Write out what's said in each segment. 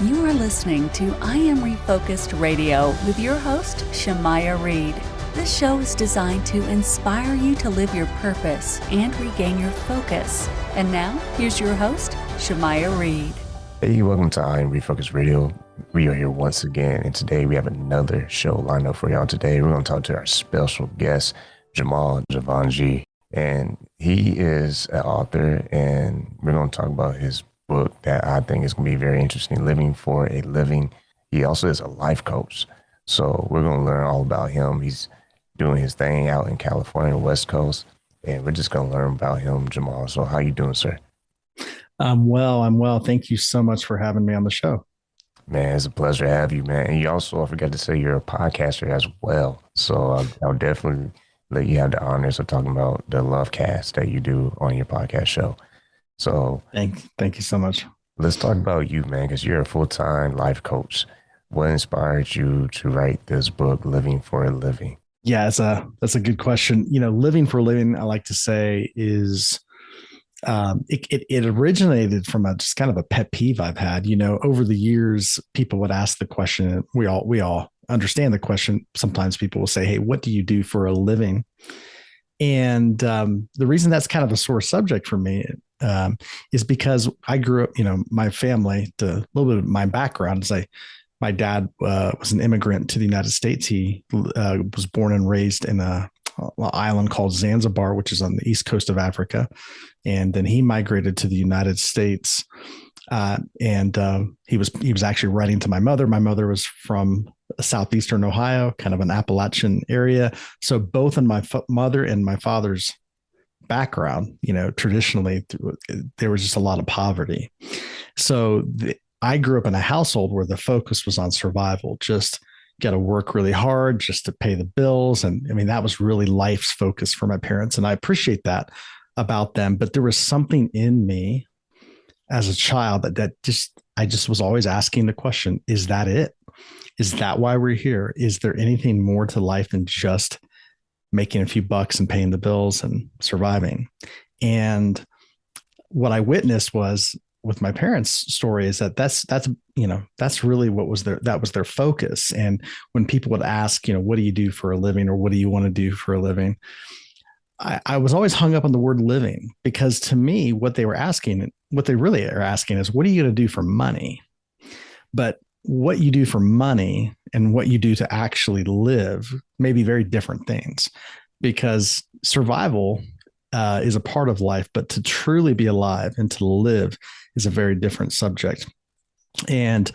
You are listening to I Am Refocused Radio with your host, Shamaya Reed. This show is designed to inspire you to live your purpose and regain your focus. And now, here's your host, Shamaya Reed. Hey, welcome to I Am Refocused Radio. We are here once again, and today we have another show lined up for y'all. Today, we're going to talk to our special guest, Jamal Jivanjee. And he is an author, and we're going to talk about his book that I think is going to be very interesting, Living for a Living. He also is a life coach. So we're going to learn all about him. He's doing his thing out in California, West Coast, and we're just going to learn about him, Jamal. So how you doing, sir? I'm well. Thank you so much for having me on the show. Man, it's a pleasure to have you, man. And you also, I forgot to say, you're a podcaster as well. So I'll definitely let you have the honors of talking about the Love Cast that you do on your podcast show. So thank you so much. Let's talk about you, man, because you're a full-time life coach. What inspired you to write this book, Living for a Living? Yeah, that's a good question. You know, living for a living, I like to say, is it originated from just kind of a pet peeve I've had. You know, over the years, people would ask the question. We all understand the question. Sometimes people will say, "Hey, what do you do for a living?" And the reason that's kind of a sore subject for me is because I grew up, you know, my family, a little bit of my background is my dad was an immigrant to the United States. He was born and raised in an island called Zanzibar, which is on the east coast of Africa. And then he migrated to the United States. And he was actually writing to my mother. My mother was from southeastern Ohio, kind of an Appalachian area. So both in my mother and my father's background, you know, traditionally there was just a lot of poverty. So I grew up in a household where the focus was on survival, just got to work really hard just to pay the bills. And I mean, that was really life's focus for my parents. And I appreciate that about them. But there was something in me as a child that I just was always asking the question, is that it? Is that why we're here? Is there anything more to life than just making a few bucks and paying the bills and surviving? And what I witnessed was with my parents' story is that's really what was their focus. And when people would ask, you know, what do you do for a living, or what do you want to do for a living? I was always hung up on the word living, because to me, what they really are asking is, what are you going to do for money? But what you do for money and what you do to actually live may be very different things, because survival is a part of life, but to truly be alive and to live is a very different subject. And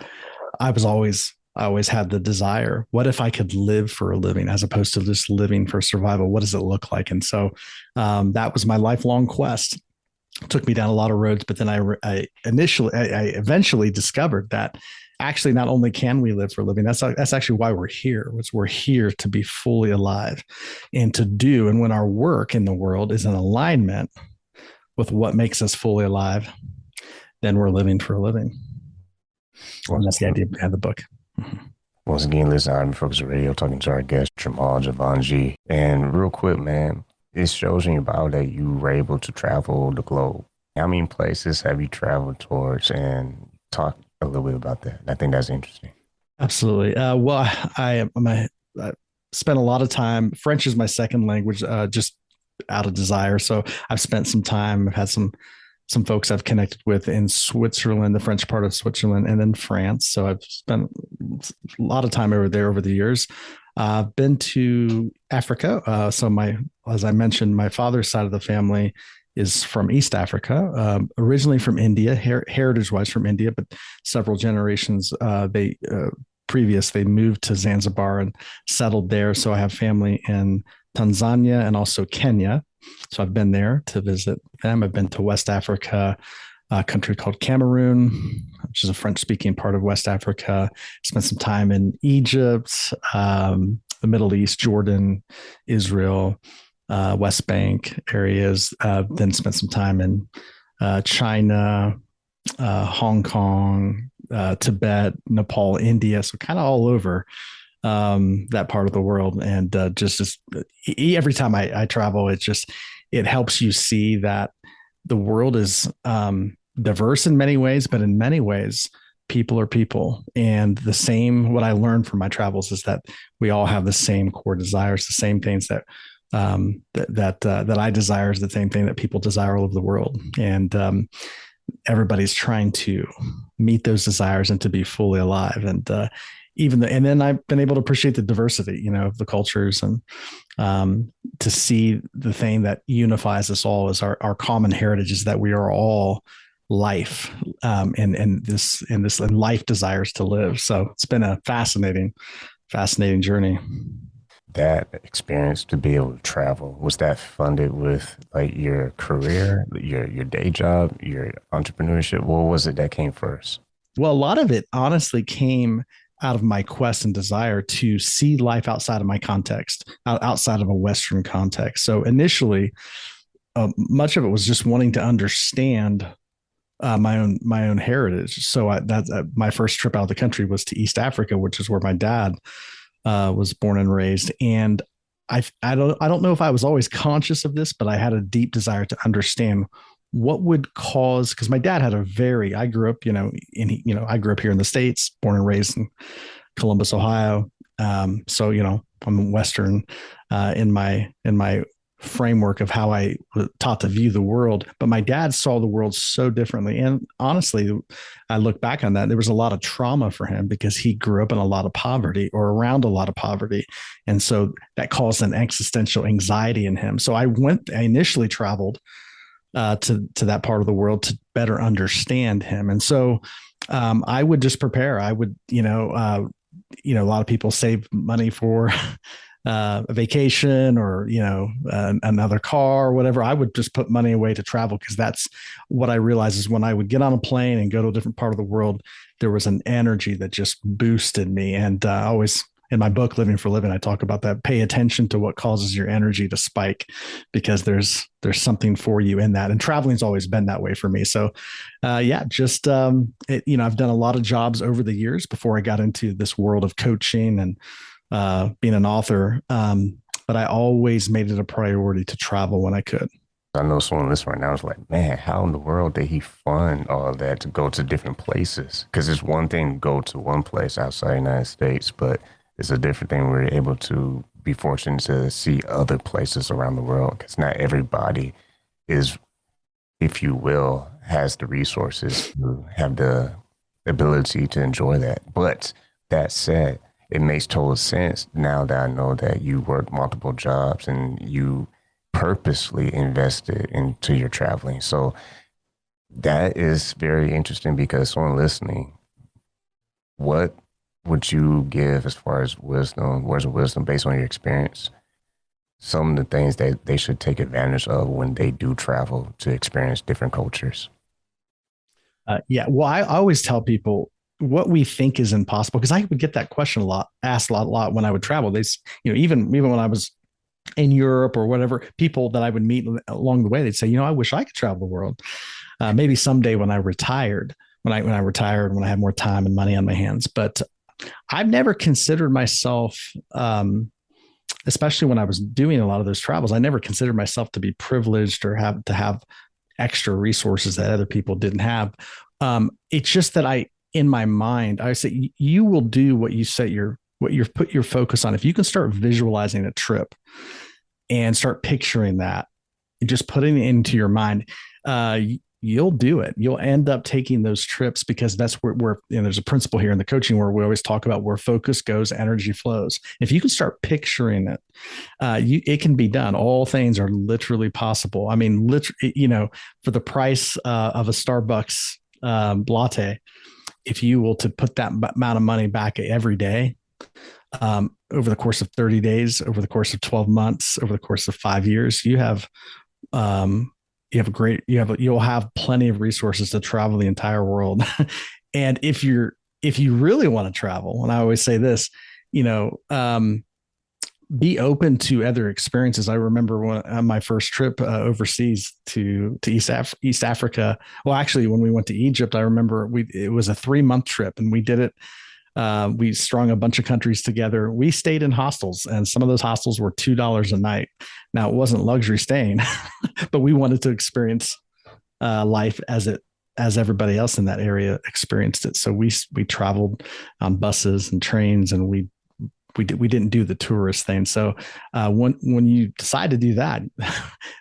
I always had the desire, what if I could live for a living as opposed to just living for survival? What does it look like? And so that was my lifelong quest. It took me down a lot of roads, but then I eventually discovered that actually not only can we live for a living, that's actually why we're here. We're here to be fully alive and to do. And when our work in the world is in alignment with what makes us fully alive, then we're living for a living. And that's the idea behind the book. Once again, listen, I'm Refocused Radio, talking to our guest, Jamal Jivanjee. And real quick, man, it shows in your bio that you were able to travel the globe. How many places have you traveled towards? And talk a little bit about that. I think that's interesting. Absolutely. Well, I spent a lot of time. French is my second language, just out of desire. So I've spent some time. I've had some folks I've connected with in Switzerland, the French part of Switzerland, and then France. So I've spent a lot of time over there over the years. I've been to Africa. As I mentioned, my father's side of the family is from East Africa, originally from India, heritage-wise from India, but several generations they moved to Zanzibar and settled there. So I have family in Tanzania and also Kenya. So I've been there to visit them. I've been to West Africa, a country called Cameroon, which is a French-speaking part of West Africa. Spent some time in Egypt, the Middle East, Jordan, Israel, West Bank areas, then spent some time in China, Hong Kong, Tibet, Nepal, India. So kind of all over that part of the world. And just every time I travel, it helps you see that the world is diverse in many ways, but in many ways, people are people. And what I learned from my travels is that we all have the same core desires, the same things that I desire is the same thing that people desire all over the world. And everybody's trying to meet those desires and to be fully alive. And and then I've been able to appreciate the diversity, of the cultures, and to see the thing that unifies us all is our common heritage is that we are all life, and life desires to live. So it's been a fascinating journey. That experience to be able to travel, was that funded with like your career, your day job, your entrepreneurship? What was it that came first? Well, a lot of it honestly came out of my quest and desire to see life outside of my context, outside of a Western context. So initially, much of it was just wanting to understand my own heritage. So my first trip out of the country was to East Africa, which is where my dad was born and raised. And I don't know if I was always conscious of this, but I had a deep desire to understand what would cause, because my dad had I grew up, I grew up here in the States, born and raised in Columbus, Ohio. So, I'm Western in my framework of how I was taught to view the world, but my dad saw the world so differently. And honestly, I look back on that, there was a lot of trauma for him because he grew up in a lot of poverty or around a lot of poverty. And so that caused an existential anxiety in him. So I initially traveled to that part of the world to better understand him. And so I would just prepare. I would, a lot of people save money for a vacation or, another car or whatever. I would just put money away to travel, because that's what I realized is when I would get on a plane and go to a different part of the world, there was an energy that just boosted me. And always in my book, Living for Living, I talk about that. Pay attention to what causes your energy to spike, because there's something for you in that. And traveling's always been that way for me. So I've done a lot of jobs over the years before I got into this world of coaching and being an author. But I always made it a priority to travel when I could. I know someone listening right now is like, man, how in the world did he fund all of that to go to different places? Because it's one thing to go to one place outside the United States, but it's a different thing. We're able to be fortunate to see other places around the world, because not everybody is, if you will, has the resources to have the ability to enjoy that. But that said, it makes total sense now that I know that you work multiple jobs and you purposely invested into your traveling. So that is very interesting, because someone listening, what would you give as far as wisdom, words of wisdom based on your experience? Some of the things that they should take advantage of when they do travel to experience different cultures. Well, I always tell people what we think is impossible, because I would get that question asked a lot when I would travel. Even when I was in Europe or whatever, people that I would meet along the way, they'd say, I wish I could travel the world. Maybe someday when I retired, when I had more time and money on my hands. But I've never considered myself, especially when I was doing a lot of those travels, I never considered myself to be privileged or have extra resources that other people didn't have. It's just that in my mind, I say you will do what you put your focus on. If you can start visualizing a trip and start picturing that and just putting it into your mind, you'll do it. You'll end up taking those trips, because that's where there's a principle here in the coaching where we always talk about where focus goes, energy flows. If you can start picturing it, it can be done. All things are literally possible. I mean, for the price of a Starbucks latte, if you will to put that amount of money back every day, over the course of 30 days, over the course of 12 months, over the course of 5 years, you'll have plenty of resources to travel the entire world. And if you really want to travel, and I always say this, be open to other experiences. I remember on my first trip overseas to East Africa. Well, actually, when we went to Egypt, I remember it was a 3-month trip, and we did it. We strung a bunch of countries together. We stayed in hostels, and some of those hostels were $2 a night. Now, it wasn't luxury staying, but we wanted to experience life as it as everybody else in that area experienced it. So we traveled on buses and trains, and we didn't do the tourist thing. So when you decide to do that,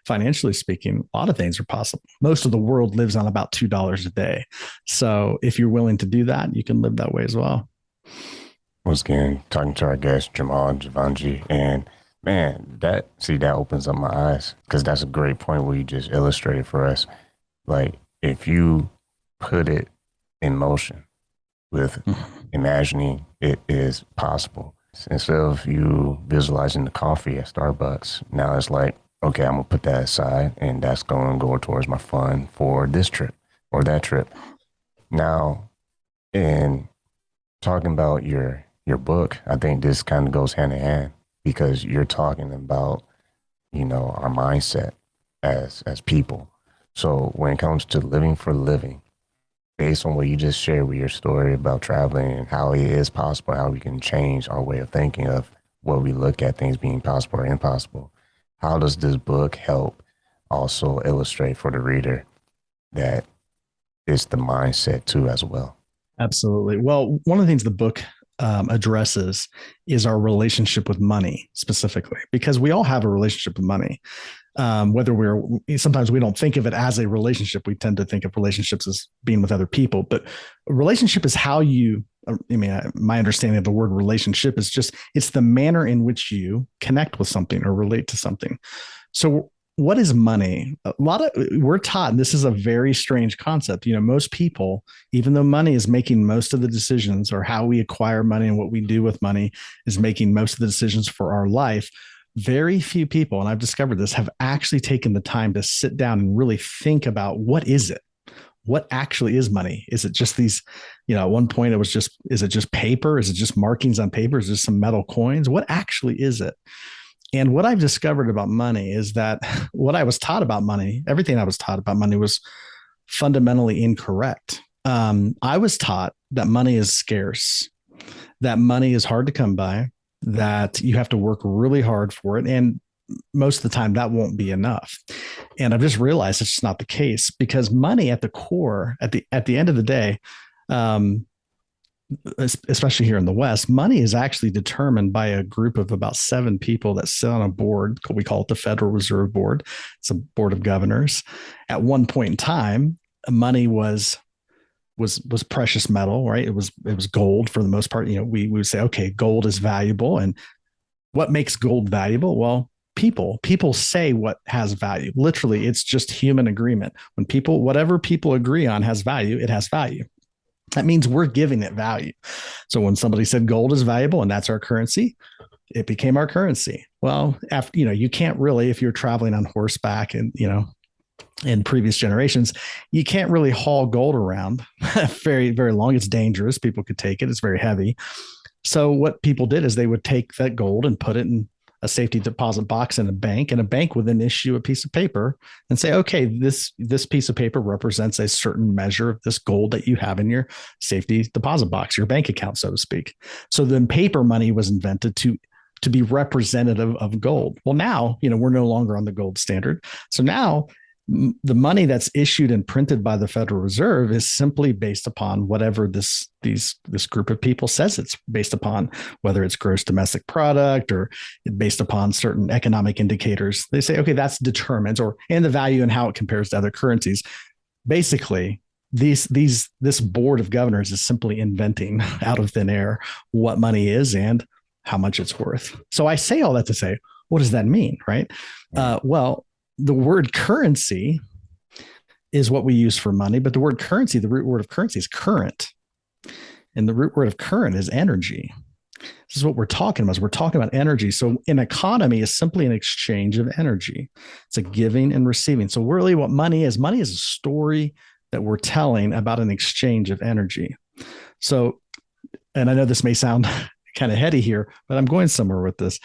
financially speaking, a lot of things are possible. Most of the world lives on about $2 a day. So if you're willing to do that, you can live that way as well. Once again, talking to our guest, Jamal Jivanjee. And man, that opens up my eyes, because that's a great point where you just illustrated for us. Like, if you put it in motion with imagining it is possible, instead of you visualizing the coffee at Starbucks, now it's like, okay, I'm gonna put that aside, and that's going to go towards my fund for this trip or that trip. Now, in talking about your book, I think this kind of goes hand in hand, because you're talking about, our mindset as people. So when it comes to living for living, based on what you just shared with your story about traveling and how it is possible, how we can change our way of thinking of what we look at things being possible or impossible, how does this book help also illustrate for the reader that it's the mindset too as well? Absolutely. Well, one of the things the book addresses is our relationship with money specifically, because we all have a relationship with money. Sometimes we don't think of it as a relationship. We tend to think of relationships as being with other people, but a relationship is how my understanding of the word relationship is it's the manner in which you connect with something or relate to something. So what is money? We're taught, and this is a very strange concept. Most people, even though money is making most of the decisions, or how we acquire money and what we do with money is making most of the decisions for our life, very few people, and I've discovered this, have actually taken the time to sit down and really think about, what is it? What actually is money? Is it just these, at one point is it just paper? Is it just markings on paper? Is it just some metal coins? What actually is it? And what I've discovered about money is that what I was taught about money, everything I was taught about money, was fundamentally incorrect. I was taught that money is scarce, that money is hard to come by, that you have to work really hard for it. And most of the time that won't be enough. And I've just realized it's just not the case, because money at the core, at the end of the day, especially here in the West, money is actually determined by a group of about 7 people that sit on a board. We call it the Federal Reserve Board. It's a board of governors. At one point in time, money was precious metal, right? It was gold for the most part. We would say, okay, gold is valuable. And what makes gold valuable? Well, people say what has value. Literally, it's just human agreement. Whatever people agree on has value, it has value. That means we're giving it value. So when somebody said gold is valuable and that's our currency, it became our currency. Well, after, you can't really, if you're traveling on horseback and, in previous generations, you can't really haul gold around very, very long. It's dangerous. People could take it. It's very heavy. So what people did is they would take that gold and put it in a safety deposit box in a bank, and a bank would then issue a piece of paper and say, okay, this piece of paper represents a certain measure of this gold that you have in your safety deposit box, your bank account, so to speak. So then paper money was invented to be representative of gold. Well, now, we're no longer on the gold standard. So now the money that's issued and printed by the Federal Reserve is simply based upon whatever this group of people says it's based upon, whether it's gross domestic product or based upon certain economic indicators. They say, okay, that's determined, and the value and how it compares to other currencies. Basically, this board of governors is simply inventing out of thin air what money is and how much it's worth. So I say all that to say, what does that mean, right? Well, the word currency is what we use for money, but the word currency, the root word of currency is current. And the root word of current is energy. This is what we're talking about. We're talking about energy. So an economy is simply an exchange of energy. It's a giving and receiving. So really what money is a story that we're telling about an exchange of energy. So, and I know this may sound kind of heady here, but I'm going somewhere with this.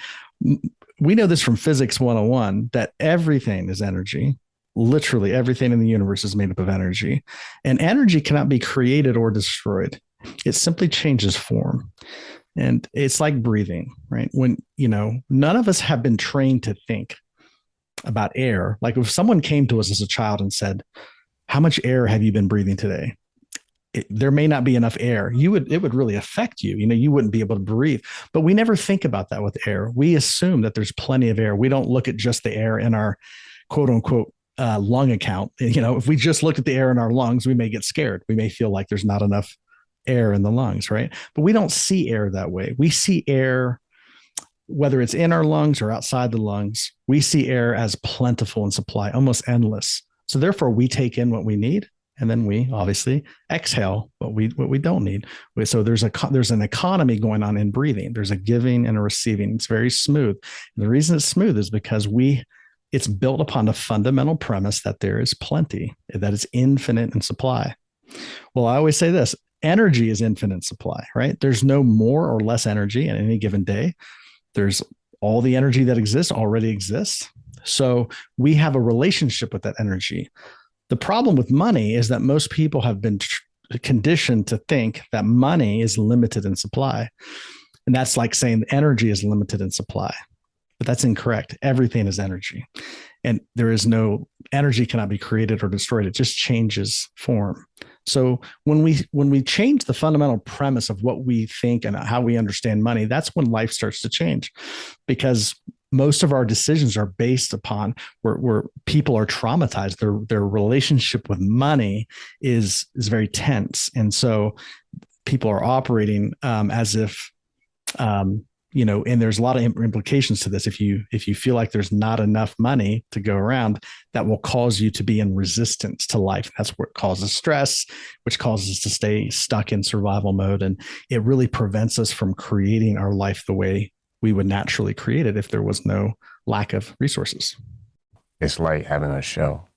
We know this from Physics 101, that everything is energy. Literally everything in the universe is made up of energy, and energy cannot be created or destroyed. It simply changes form. And it's like breathing, right? When, none of us have been trained to think about air. Like if someone came to us as a child and said, how much air have you been breathing today? There may not be enough air. It would really affect you. You wouldn't be able to breathe. But we never think about that with air. We assume that there's plenty of air. We don't look at just the air in our quote unquote lung account. If we just look at the air in our lungs, we may get scared. We may feel like there's not enough air in the lungs, right? But we don't see air that way. We see air, whether it's in our lungs or outside the lungs, we see air as plentiful in supply, almost endless. So therefore, we take in what we need, and then we obviously exhale what we don't need. So there's an economy going on in breathing. There's a giving and a receiving. It's very smooth. And the reason it's smooth is because it's built upon the fundamental premise that there is plenty, that it's infinite in supply. Well, I always say this: energy is infinite supply, right? There's no more or less energy in any given day. There's all the energy that exists already exists. So we have a relationship with that energy. The problem with money is that most people have been conditioned to think that money is limited in supply. And that's like saying energy is limited in supply. But that's incorrect. Everything is energy. And there is no energy cannot be created or destroyed. It just changes form. So when we change the fundamental premise of what we think and how we understand money, that's when life starts to change, because most of our decisions are based upon where people are traumatized. Their relationship with money is very tense. And so people are operating as if, and there's a lot of implications to this. If you feel like there's not enough money to go around, that will cause you to be in resistance to life. That's what causes stress, which causes us to stay stuck in survival mode. And it really prevents us from creating our life the way we would naturally create it if there was no lack of resources. It's like having a show.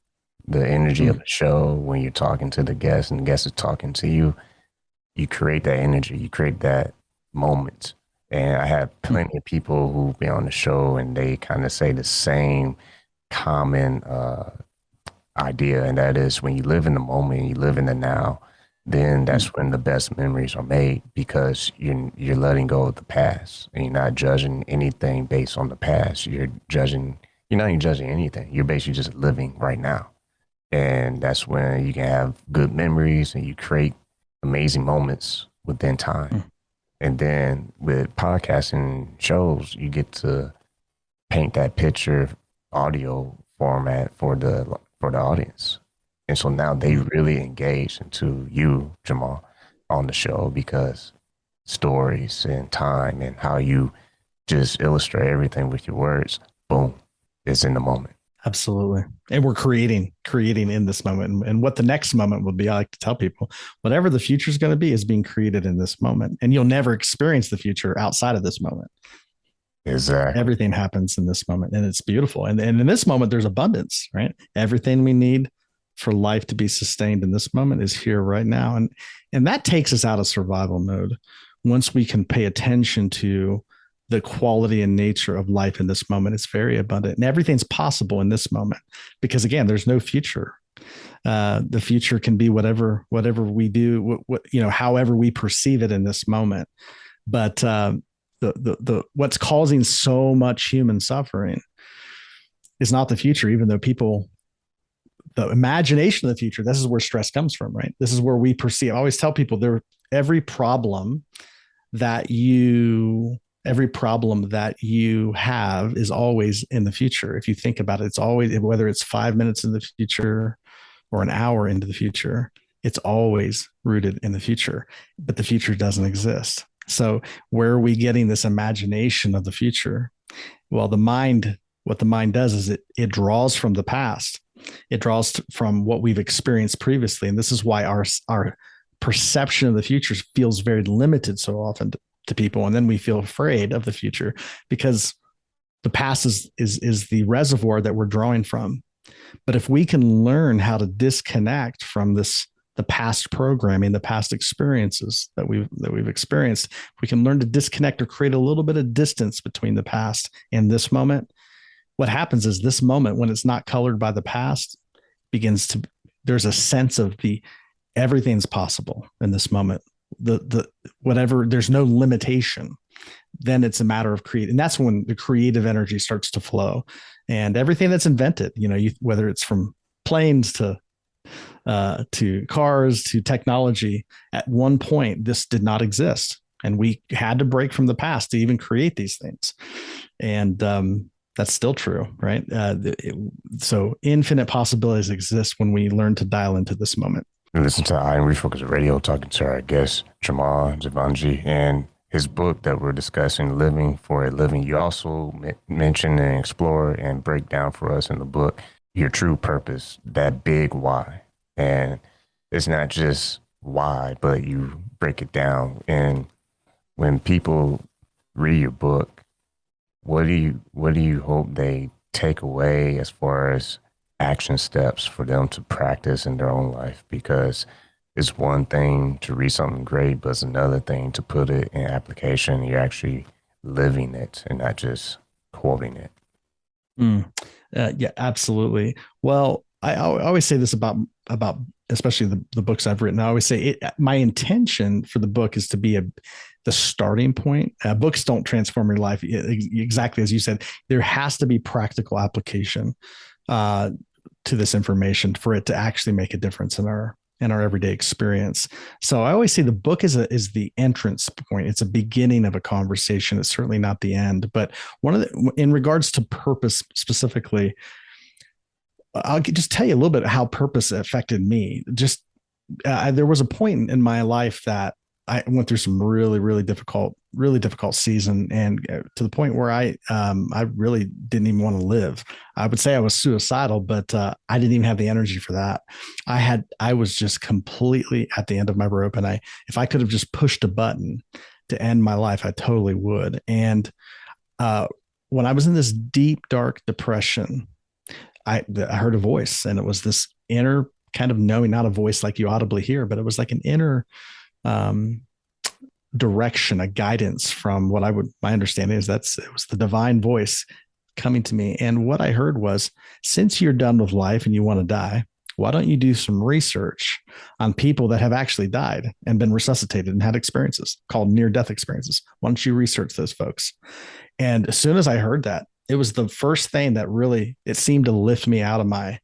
The energy of the show, when you're talking to the guest and the guest is talking to you, you create that energy, you create that moment. And I have plenty of people who've been on the show and they kind of say the same common idea. And that is, when you live in the moment, you live in the now, then that's when the best memories are made, because you're letting go of the past and you're not judging anything based on the past. You're not even judging anything. You're basically just living right now. And that's when you can have good memories and you create amazing moments within time. And then with podcasting shows, you get to paint that picture audio format for the audience. And so now they really engage into you, Jamal, on the show, because stories and time and how you just illustrate everything with your words, boom, it's in the moment. Absolutely. And we're creating in this moment. And what the next moment will be, I like to tell people, whatever the future is going to be is being created in this moment. And you'll never experience the future outside of this moment. Exactly. Everything happens in this moment, and it's beautiful. And in this moment, there's abundance, right? Everything we need for life to be sustained in this moment is here right now. And that takes us out of survival mode. Once we can pay attention to the quality and nature of life in this moment, it's very abundant, and everything's possible in this moment, because again, there's no future. The future can be whatever we do, however we perceive it in this moment. But the what's causing so much human suffering is not the future, even though the imagination of the future, this is where stress comes from, right? This is where we perceive. I always tell people every problem that you have is always in the future. If you think about it, it's always, whether it's 5 minutes in the future or an hour into the future, it's always rooted in the future, but the future doesn't exist. So where are we getting this imagination of the future? Well, what the mind does is it draws from the past. It draws from what we've experienced previously. And this is why our perception of the future feels very limited so often to people. And then we feel afraid of the future because the past is the reservoir that we're drawing from. But if we can learn how to disconnect from the past programming, the past experiences that we've experienced, if we can learn to disconnect or create a little bit of distance between the past and this moment, what happens is this moment, when it's not colored by the past, there's a sense of everything's possible in this moment. Whatever, there's no limitation. Then it's a matter of create. And that's when the creative energy starts to flow, and everything that's invented, whether it's from planes to to cars, to technology. At one point, this did not exist. And we had to break from the past to even create these things. And that's still true, right? So infinite possibilities exist when we learn to dial into this moment. You listen to I Am Refocused Radio, talking to our guest, Jamal Jivanjee, and his book that we're discussing, Living for a Living. You also mention and explore and break down for us in the book your true purpose, that big why. And it's not just why, but you break it down. And when people read your book, what do you hope they take away as far as action steps for them to practice in their own life? Because it's one thing to read something great, but it's another thing to put it in application. You're actually living it and not just quoting it. Yeah, absolutely. Well, I always say this about especially the books I've written. I always say my intention for the book is to be the starting point. Books don't transform your life. Exactly as you said, there has to be practical application to this information for it to actually make a difference in our everyday experience. So I always say the book is the entrance point. It's a beginning of a conversation. It's certainly not the end. But in regards to purpose specifically, I'll just tell you a little bit how purpose affected me. Just there was a point in my life that I went through some really difficult season, and to the point where I really didn't even want to live. I would say I was suicidal, but I didn't even have the energy for that. I was just completely at the end of my rope, and if I could have just pushed a button to end my life, I totally would. And when I was in this deep, dark depression, I heard a voice, and it was this inner kind of knowing, not a voice like you audibly hear, but it was like an inner direction, a guidance from my understanding is it was the divine voice coming to me. And what I heard was, since you're done with life and you want to die, why don't you do some research on people that have actually died and been resuscitated and had experiences called near-death experiences? Why don't you research those folks? And as soon as I heard that, it was the first thing that really, it seemed to lift me out of my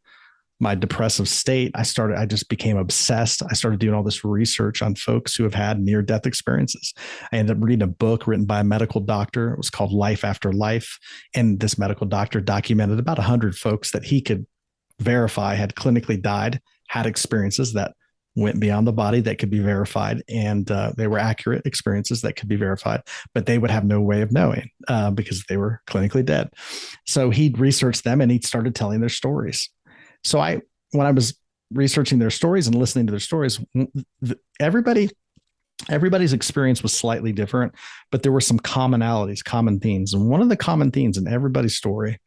depressive state. I just became obsessed. I started doing all this research on folks who have had near-death experiences. I ended up reading a book written by a medical doctor. It was called Life After Life. And this medical doctor documented about 100 folks that he could verify had clinically died, had experiences that went beyond the body that could be verified. And they were accurate experiences that could be verified, but they would have no way of knowing because they were clinically dead. So he'd researched them and he started telling their stories. So when I was researching their stories and listening to their stories, everybody's experience was slightly different, but there were some commonalities, common themes. And one of the common themes in everybody's story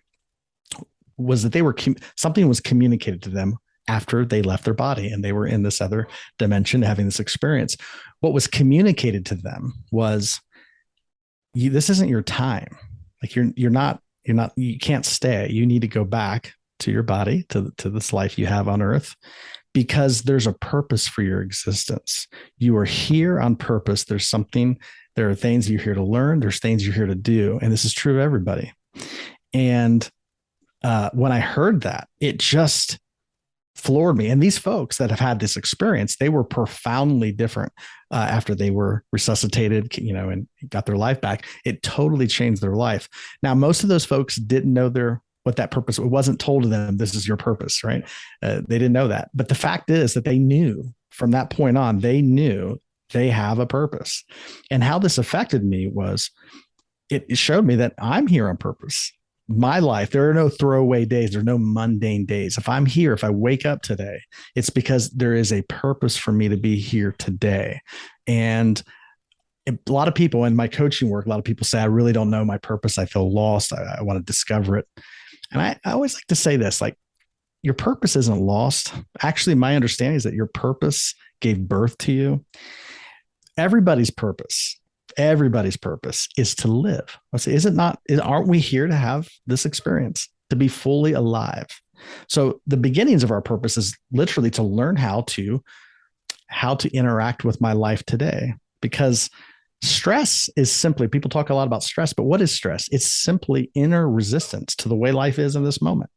was that something was communicated to them after they left their body and they were in this other dimension having this experience. What was communicated to them was, this isn't your time. Like you can't stay. You need to go back to your body, to this life you have on earth, because there's a purpose for your existence. You are here on purpose. There are things you're here to learn. There's things you're here to do. And this is true of everybody. And when I heard that, it just floored me. And these folks that have had this experience, they were profoundly different after they were resuscitated, and got their life back. It totally changed their life. Now, most of those folks didn't know what that purpose, it wasn't told to them, this is your purpose, right? They didn't know that. But the fact is that they knew from that point on, they knew they have a purpose. And how this affected me was it showed me that I'm here on purpose. My life, there are no throwaway days. There are no mundane days. If I'm here, if I wake up today, it's because there is a purpose for me to be here today. And a lot of people in my coaching work, a lot of people say, I really don't know my purpose. I feel lost. I want to discover it. And I always like to say this, like, your purpose isn't lost. Actually, my understanding is that your purpose gave birth to you. Everybody's purpose is to live. Aren't we here to have this experience, to be fully alive? So the beginnings of our purpose is literally to learn how to interact with my life today, because stress is simply, people talk a lot about stress, but what is stress? It's simply inner resistance to the way life is in this moment.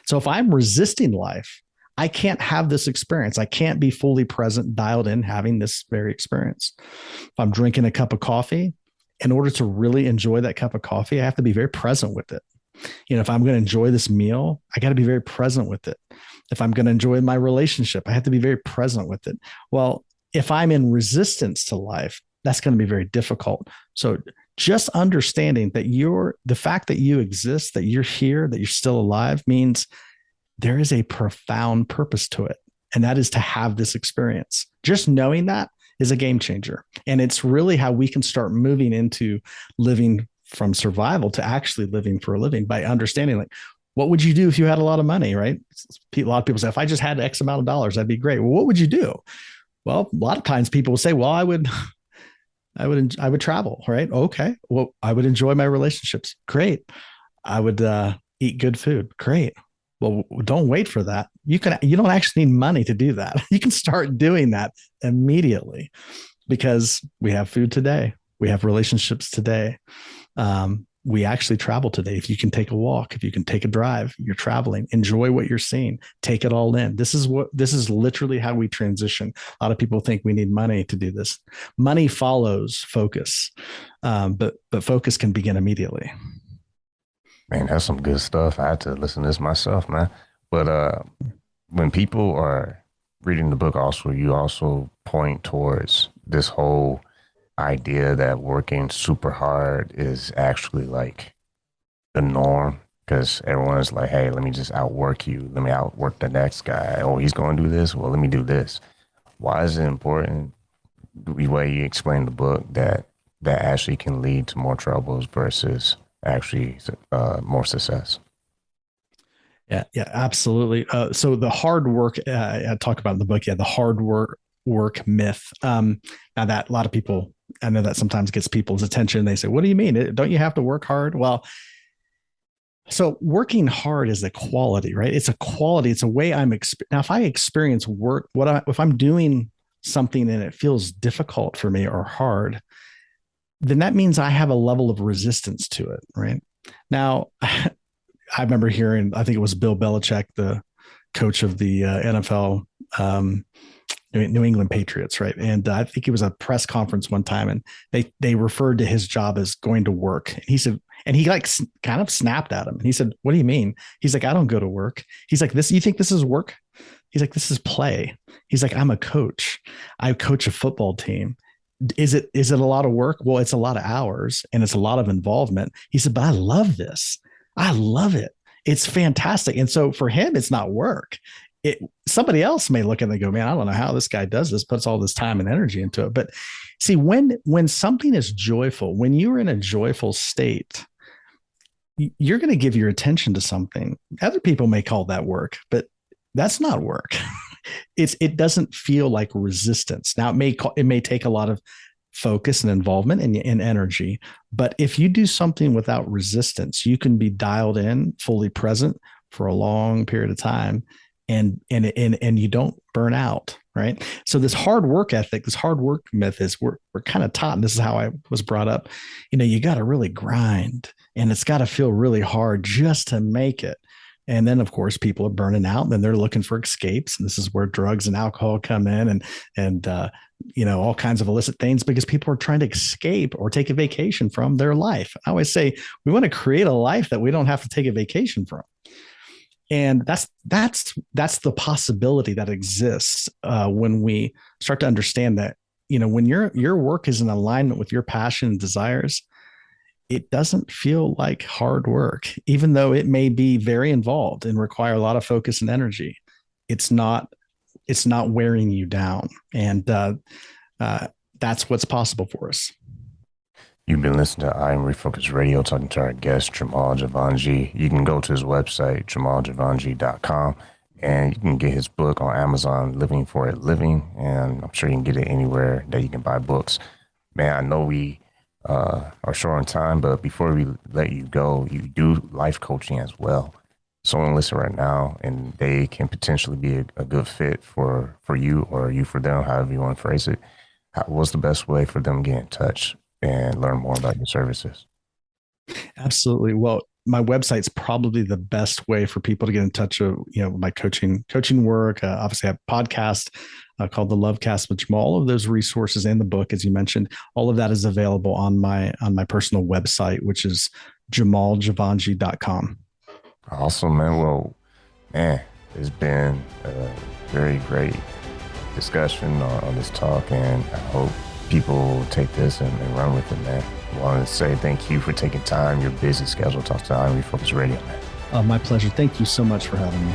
So if I'm resisting life, I can't have this experience. I can't be fully present, dialed in, having this very experience. If I'm drinking a cup of coffee, in order to really enjoy that cup of coffee, I have to be very present with it. If I'm going to enjoy this meal, I got to be very present with it. If I'm going to enjoy my relationship, I have to be very present with it. Well, if I'm in resistance to life, that's going to be very difficult. So just understanding that the fact that you exist, that you're here, that you're still alive means there is a profound purpose to it. And that is to have this experience. Just knowing that is a game changer. And it's really how we can start moving into living from survival to actually living for a living, by understanding, like, what would you do if you had a lot of money, right? A lot of people say, if I just had X amount of dollars, that'd be great. Well, what would you do? Well, a lot of times people will say, well, I would travel, right? Okay. Well, I would enjoy my relationships. Great. I would eat good food. Great. Well, don't wait for that. You don't actually need money to do that. You can start doing that immediately, because we have food today. We have relationships today. We actually travel today. If you can take a walk, if you can take a drive, you're traveling. Enjoy what you're seeing. Take it all in. This is literally how we transition. A lot of people think we need money to do this. Money follows focus, but focus can begin immediately. Man, that's some good stuff. I had to listen to this myself, man. But when people are reading the book, also, you also point towards this whole idea that working super hard is actually like the norm, because everyone's like, hey, let me just outwork you. Let me outwork the next guy. Oh, he's going to do this. Well, let me do this. Why is it important, the way you explain the book, that actually can lead to more troubles versus actually more success? Yeah, absolutely. So the hard work I talk about in the book, the hard work myth. Now that a lot of people, I know that sometimes gets people's attention. They say, what do you mean? Don't you have to work hard? Well, so working hard is a quality, right? It's a quality. It's a way now, if I experience work, if I'm doing something and it feels difficult for me or hard, then that means I have a level of resistance to it, right? Now, I remember hearing, I think it was Bill Belichick, the coach of the NFL, New England Patriots, right? And I think it was a press conference one time, and they referred to his job as going to work. And he said, and he like kind of snapped at him. And he said, what do you mean? He's like, I don't go to work. He's like, you think this is work? He's like, this is play. He's like, I'm a coach. I coach a football team. Is it a lot of work? Well, it's a lot of hours and it's a lot of involvement. He said, but I love this. I love it. It's fantastic. And so for him, it's not work. Somebody else may look at it and go, man, I don't know how this guy does this, puts all this time and energy into it. But see, when something is joyful, when you're in a joyful state, you're going to give your attention to something. Other people may call that work, but that's not work. It doesn't feel like resistance. Now it may take a lot of focus and involvement and energy, but if you do something without resistance, you can be dialed in, fully present for a long period of time, and you don't burn out, right? So this hard work ethic, this hard work myth is we're kind of taught, and this is how I was brought up. You got to really grind, and it's got to feel really hard just to make it. And then, of course, people are burning out, and then they're looking for escapes. And this is where drugs and alcohol come in, and all kinds of illicit things, because people are trying to escape or take a vacation from their life. I always say we want to create a life that we don't have to take a vacation from. And that's the possibility that exists when we start to understand that, when your work is in alignment with your passion and desires, it doesn't feel like hard work, even though it may be very involved and require a lot of focus and energy. It's not wearing you down. And that's what's possible for us. You've been listening to I Am Refocused Radio, talking to our guest, Jamal Jivanjee. You can go to his website, jamaljivanjee.com, and you can get his book on Amazon, Living for a Living, and I'm sure you can get it anywhere that you can buy books. Man, I know we are short on time, but before we let you go, you do life coaching as well. Someone listen right now, and they can potentially be a good fit for you, or you for them, however you want to phrase it. What's the best way for them to get in touch and learn more about your services? Absolutely. Well, my website's probably the best way for people to get in touch with, my coaching work. Obviously, I have a podcast called the Lovecast with Jamal. All of those resources and the book, as you mentioned, all of that is available on my personal website, which is jamaljivanjee.com. Awesome, man. Well, man, it's been a very great discussion on this talk, and I hope people will take this and run with it, man. I want to say thank you for taking time, your busy schedule, to talk to I Am Refocused Radio, man. My pleasure. Thank you so much for having me.